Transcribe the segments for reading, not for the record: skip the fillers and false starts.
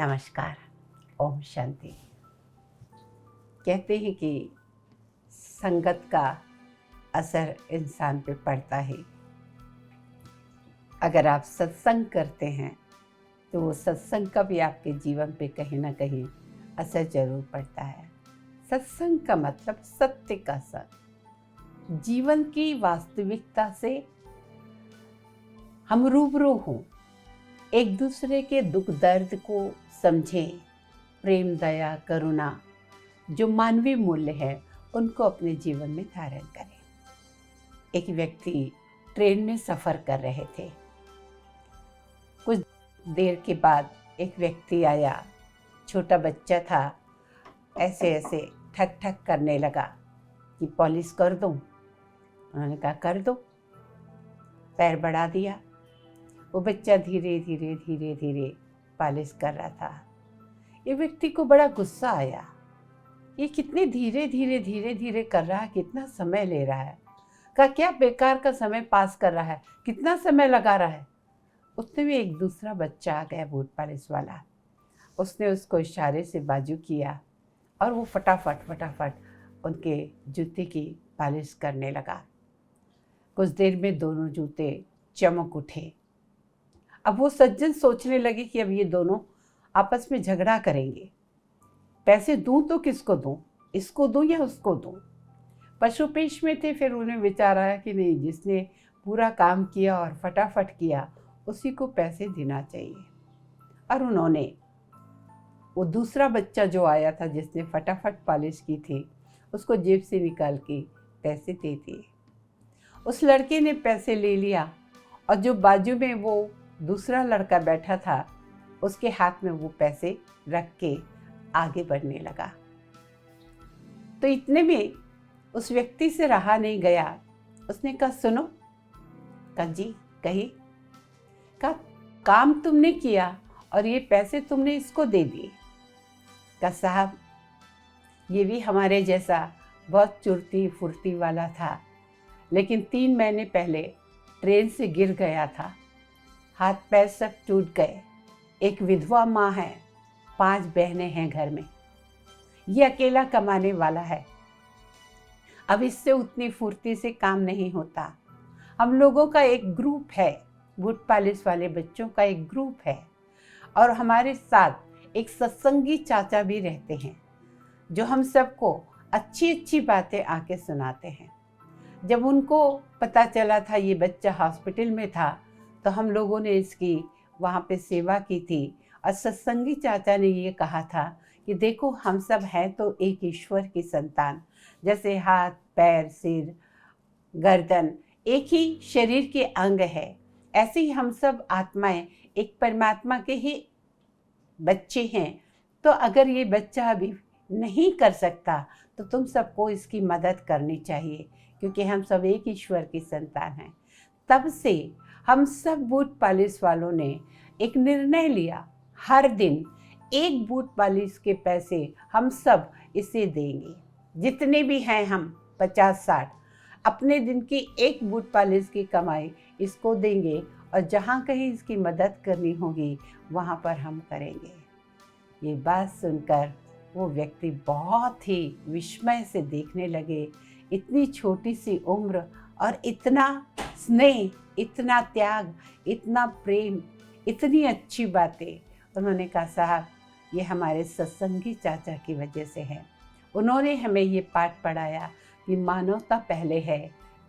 नमस्कार। ओम शांति। कहते हैं कि संगत का असर इंसान पे पड़ता है। अगर आप सत्संग करते हैं तो वो सत्संग का भी आपके जीवन पे कहीं ना कहीं असर जरूर पड़ता है। सत्संग का मतलब सत्य का संग, जीवन की वास्तविकता से हम रूबरू हों, एक दूसरे के दुख दर्द को समझें, प्रेम दया करुणा जो मानवीय मूल्य है उनको अपने जीवन में धारण करें। एक व्यक्ति ट्रेन में सफ़र कर रहे थे। कुछ देर के बाद एक व्यक्ति आया, छोटा बच्चा था, ऐसे ऐसे ठक ठक करने लगा कि पॉलिश कर दूं। उन्होंने कहा कर दो। पैर बढ़ा दिया। वो बच्चा धीरे धीरे धीरे धीरे पॉलिश कर रहा था। ये व्यक्ति को बड़ा गुस्सा आया, ये कितने धीरे धीरे धीरे धीरे कर रहा है, कितना समय ले रहा है, का क्या बेकार का समय पास कर रहा है, कितना समय लगा रहा है। उतने में एक दूसरा बच्चा आ गया, बूट पॉलिश वाला। उसने उसको इशारे से बाजू किया और वो फटाफट फटाफट उनके जूते की पॉलिश करने लगा। कुछ देर में दोनों जूते चमक उठे। अब वो सज्जन सोचने लगे कि अब ये दोनों आपस में झगड़ा करेंगे, पैसे दूं तो किसको दूं, इसको दूं या उसको दूं। पशुपेश में थे, फिर उन्हें विचार आया कि नहीं, जिसने पूरा काम किया और फटाफट किया उसी को पैसे देना चाहिए। और उन्होंने वो दूसरा बच्चा जो आया था जिसने फटाफट पॉलिश की थी, उसको जेब से निकाल के पैसे दे दिए। उस लड़के ने पैसे ले लिया और जो बाजू में वो दूसरा लड़का बैठा था उसके हाथ में वो पैसे रख के आगे बढ़ने लगा। तो इतने में उस व्यक्ति से रहा नहीं गया। उसने कहा सुनो। कहा जी कही। कहा काम तुमने किया और ये पैसे तुमने इसको दे दिए। कहा साहब ये भी हमारे जैसा बहुत चुर्ती फुर्ती वाला था, लेकिन 3 महीने पहले ट्रेन से गिर गया था, हाथ पैर सब टूट गए। एक विधवा माँ है, 5 बहनें हैं घर में, ये अकेला कमाने वाला है। अब इससे उतनी फुर्ती से काम नहीं होता। हम लोगों का एक ग्रुप है, बूट पॉलिश वाले बच्चों का एक ग्रुप है, और हमारे साथ एक सत्संगी चाचा भी रहते हैं जो हम सबको अच्छी अच्छी बातें आके सुनाते हैं। जब उनको पता चला था ये बच्चा हॉस्पिटल में था तो हम लोगों ने इसकी वहाँ पे सेवा की थी। और सत्संगी चाचा ने ये कहा था कि देखो हम सब हैं तो एक ईश्वर की संतान, जैसे हाथ पैर सिर गर्दन एक ही शरीर के अंग है, ऐसे ही हम सब आत्माएं एक परमात्मा के ही बच्चे हैं। तो अगर ये बच्चा अभी नहीं कर सकता तो तुम सबको इसकी मदद करनी चाहिए, क्योंकि हम सब एक ईश्वर की संतान हैं। तब से हम सब बूट पॉलिश वालों ने एक निर्णय लिया, हर दिन एक बूट पॉलिश के पैसे हम सब इसे देंगे। जितने भी हैं हम 50-60 अपने दिन की एक बूट पॉलिश की कमाई इसको देंगे, और जहाँ कहीं इसकी मदद करनी होगी वहाँ पर हम करेंगे। ये बात सुनकर वो व्यक्ति बहुत ही विस्मय से देखने लगे। इतनी छोटी सी उम्र और इतना स्नेह, इतना त्याग, इतना प्रेम, इतनी अच्छी बातें। उन्होंने कहा साहब ये हमारे सत्संगी चाचा की वजह से है। उन्होंने हमें ये पाठ पढ़ाया कि मानवता पहले है।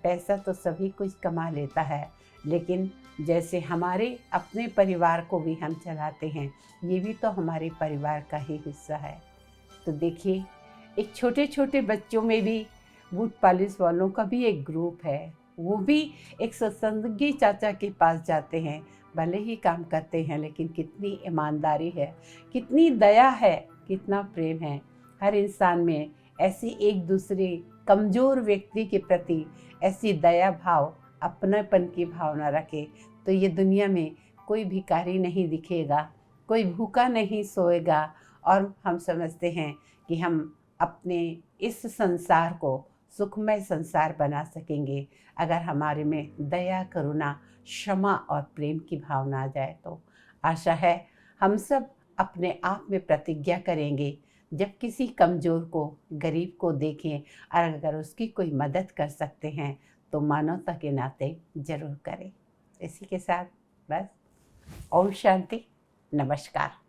पैसा तो सभी कुछ कमा लेता है, लेकिन जैसे हमारे अपने परिवार को भी हम चलाते हैं, ये भी तो हमारे परिवार का ही हिस्सा है। तो देखिए, एक छोटे छोटे बच्चों में भी बूट पॉलिश वालों का भी एक ग्रुप है। वो भी एक सत्संगी चाचा के पास जाते हैं, भले ही काम करते हैं, लेकिन कितनी ईमानदारी है, कितनी दया है, कितना प्रेम है। हर इंसान में ऐसी एक दूसरे कमज़ोर व्यक्ति के प्रति ऐसी दया भाव, अपनापन की भावना रखे तो ये दुनिया में कोई भिखारी नहीं दिखेगा, कोई भूखा नहीं सोएगा। और हम समझते हैं कि हम अपने इस संसार को सुखमय संसार बना सकेंगे अगर हमारे में दया करुणा क्षमा और प्रेम की भावना आ जाए। तो आशा है हम सब अपने आप में प्रतिज्ञा करेंगे, जब किसी कमज़ोर को, गरीब को देखें और अगर उसकी कोई मदद कर सकते हैं तो मानवता के नाते ज़रूर करें। इसी के साथ बस, ओम शांति, नमस्कार।